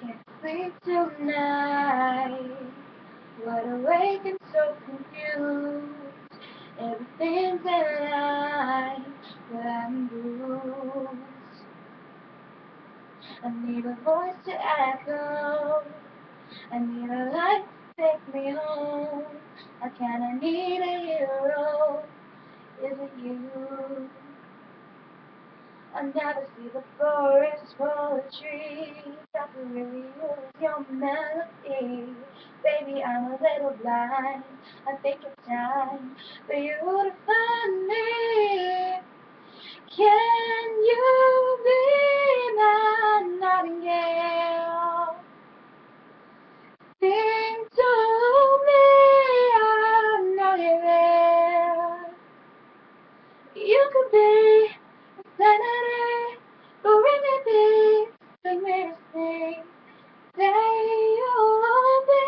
Can't sleep tonight. Wide awake and so confused. Everything's in line, but I'm bruised. I need a voice to echo. I need a light to take me home. I kinda need a hero. Is it you? I never see the forest full of trees. I could really use your melody. Baby, I'm a little blind. I think it's time for you to find me. Can you be my nightingale? Sing to me, I know you're there. You could be a senator, bring me peace, bring me to sing. Say you'll be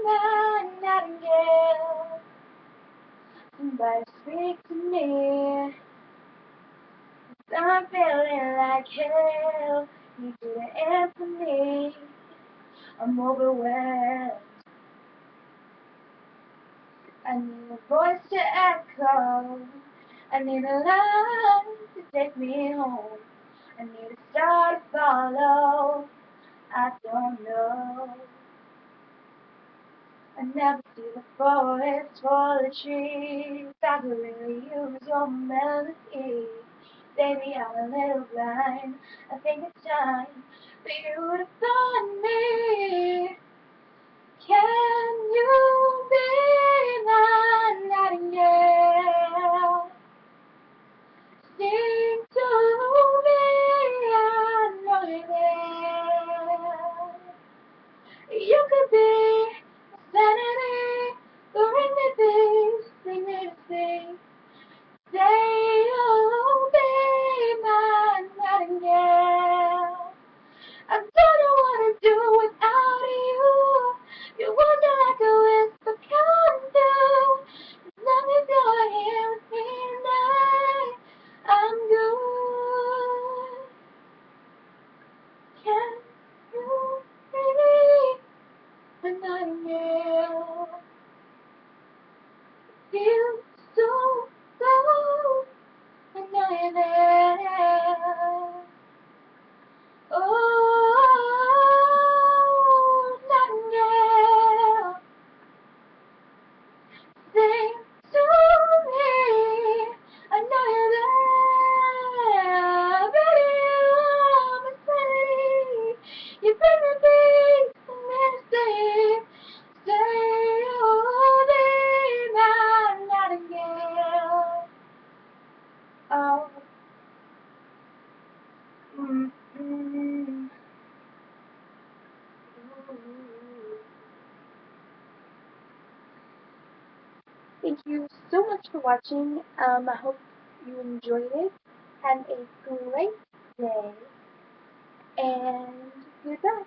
my nightingale. Somebody speak to me, 'cause I'm feeling like hell. Need you to answer me. I'm overwhelmed. I need a voice to echo. I need a light to take me home. I need a star to follow. I don't know. I never see the forest for the trees. I could really use your melody. Baby, I'm a little blind. I think it's time for you to find me. Can you be my nightingale? Sing to me, I know you're there. You could be a serenade, bring me peace, bring me to sing. Say you'll be my nightingale. I don't know what to do without you. Your words are like a whisper come through. As long as you're here with me tonight, I'm good. Can you be a nightingale? Feel so low, I know you're there. Oh, nightingale, sing to me. I know you're there. Baby, you're my sanity. You bring me peace and medicine. Say you'll be my nightingale. Oh. Mm-mm. Thank you so much for watching. I hope you enjoyed it. Have a great day and goodbye.